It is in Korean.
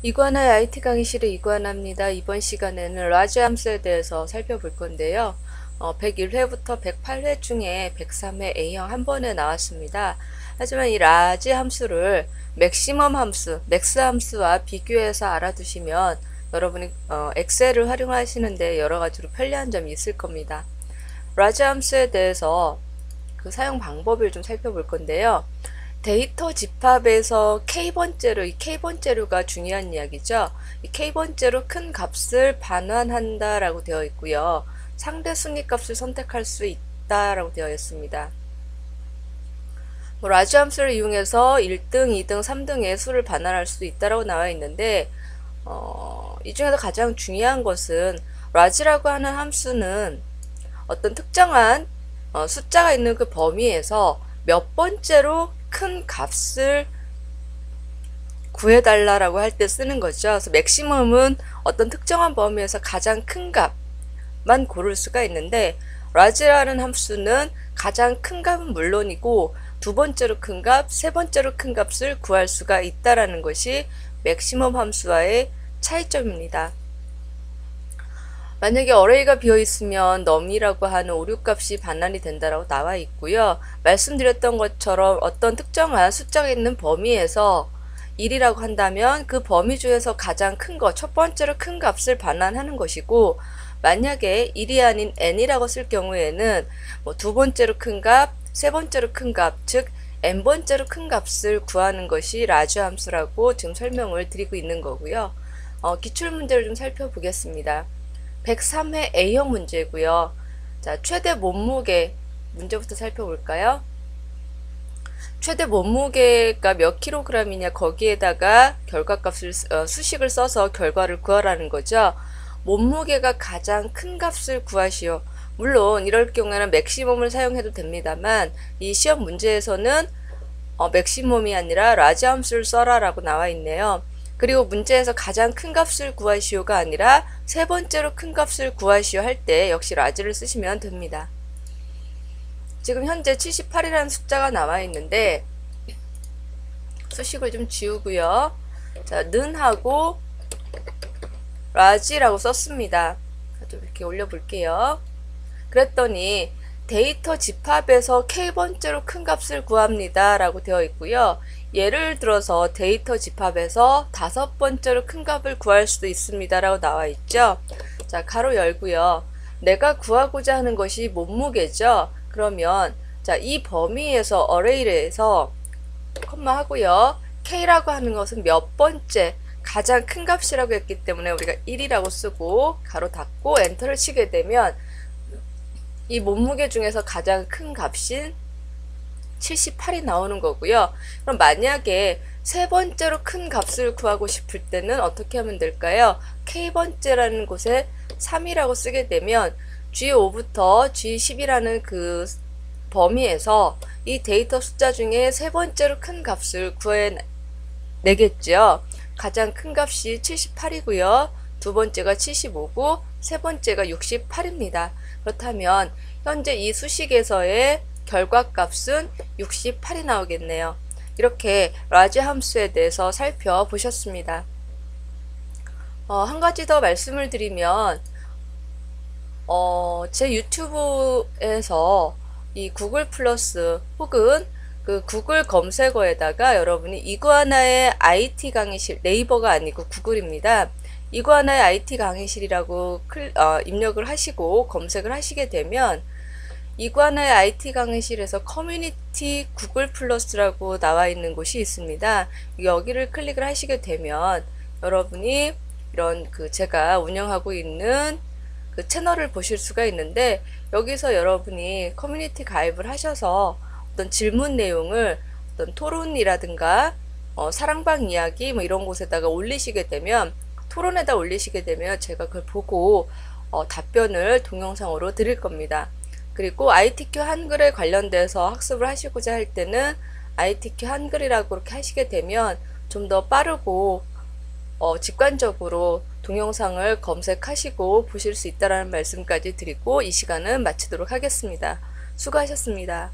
이관화의 IT 강의실의 이관화입니다. 이번 시간에는 라지 함수에 대해서 살펴볼 건데요. 101회부터 108회 중에 103회 A형 한 번에 나왔습니다. 하지만 이 라지 함수를 맥시멈 함수, 맥스 함수와 비교해서 알아두시면 여러분이 엑셀을 활용하시는데 여러가지로 편리한 점이 있을 겁니다. 라지 함수에 대해서 그 사용 방법을 좀 살펴볼 건데요. 데이터 집합에서 k번째로, 이 k번째로가 중요한 이야기죠. 이 k번째로 큰 값을 반환한다 라고 되어 있고요. 상대 순위 값을 선택할 수 있다 라고 되어 있습니다. 라지 함수를 이용해서 1등, 2등, 3등의 수를 반환할 수 있다라고 나와 있는데 이 중에서 가장 중요한 것은 라지라고 하는 함수는 어떤 특정한 숫자가 있는 그 범위에서 몇 번째로 큰 값을 구해달라고 할 때 쓰는 거죠. 그래서 맥시멈은 어떤 특정한 범위에서 가장 큰 값만 고를 수가 있는데 라지라는 함수는 가장 큰 값은 물론이고 두 번째로 큰 값, 세 번째로 큰 값을 구할 수가 있다라는 것이 맥시멈 함수와의 차이점입니다. 만약에 어레이가 비어있으면 num이라고 하는 오류값이 반환이 된다라고 나와 있고요. 말씀드렸던 것처럼 어떤 특정한 숫자가 있는 범위에서 1이라고 한다면 그 범위 중에서 가장 큰 것, 첫 번째로 큰 값을 반환하는 것이고, 만약에 1이 아닌 n이라고 쓸 경우에는 두 번째로 큰 값, 세 번째로 큰 값, 즉 n번째로 큰 값을 구하는 것이 라지 함수라고 지금 설명을 드리고 있는 거고요. 기출문제를 좀 살펴보겠습니다. 103회 A형 문제고요. 자, 최대 몸무게 문제부터 살펴볼까요? 최대 몸무게가 몇 킬로그램이냐, 거기에다가 결과값을 수식을 써서 결과를 구하라는 거죠. 몸무게가 가장 큰 값을 구하시오. 물론 이럴 경우에는 맥시멈을 사용해도 됩니다만 이 시험 문제에서는 맥시멈이 아니라 라지 함수를 써라 라고 나와 있네요. 그리고 문제에서 가장 큰 값을 구하시오가 아니라 세 번째로 큰 값을 구하시오 할 때 역시 라지를 쓰시면 됩니다. 지금 현재 78이라는 숫자가 나와 있는데 수식을 좀 지우고요. 자, 는 하고 라지라고 썼습니다. 좀 이렇게 올려볼게요. 그랬더니 데이터 집합에서 k번째로 큰 값을 구합니다 라고 되어 있고요. 예를 들어서 데이터 집합에서 5번째로 큰 값을 구할 수도 있습니다 라고 나와 있죠. 자, 가로 열고요. 내가 구하고자 하는 것이 몸무게죠. 그러면 자, 이 범위에서 어레이에서 콤마 하고요. k라고 하는 것은 몇 번째 가장 큰 값이라고 했기 때문에 우리가 1이라고 쓰고 가로 닫고 엔터를 치게 되면 이 몸무게 중에서 가장 큰 값인 78이 나오는 거고요. 그럼 만약에 세 번째로 큰 값을 구하고 싶을 때는 어떻게 하면 될까요? k번째라는 곳에 3이라고 쓰게 되면 G5부터 G10이라는 그 범위에서 이 데이터 숫자 중에 세 번째로 큰 값을 구해내겠죠. 가장 큰 값이 78이고요. 두 번째가 75고 세 번째가 68입니다. 그렇다면 현재 이 수식에서의 결과값은 68이 나오겠네요. 이렇게 라지 함수에 대해서 살펴보셨습니다. 한 가지 더 말씀을 드리면 제 유튜브에서 이 구글 플러스 혹은 그 구글 검색어에다가 여러분이 이구아나의 IT 강의실, 네이버가 아니고 구글입니다. 이구아나의 IT 강의실이라고 입력을 하시고 검색을 하시게 되면 이구아나의 IT 강의실에서 커뮤니티 구글 플러스라고 나와 있는 곳이 있습니다. 여기를 클릭을 하시게 되면 여러분이 이런 제가 운영하고 있는 그 채널을 보실 수가 있는데 여기서 여러분이 커뮤니티 가입을 하셔서 어떤 질문 내용을 어떤 토론이라든가 사랑방 이야기 뭐 이런 곳에다가 올리시게 되면 토론에다 올리시게 되면 제가 그걸 보고 답변을 동영상으로 드릴 겁니다. 그리고 ITQ 한글에 관련돼서 학습을 하시고자 할 때는 ITQ 한글이라고 그렇게 하시게 되면 좀 더 빠르고 직관적으로 동영상을 검색하시고 보실 수 있다는 말씀까지 드리고 이 시간은 마치도록 하겠습니다. 수고하셨습니다.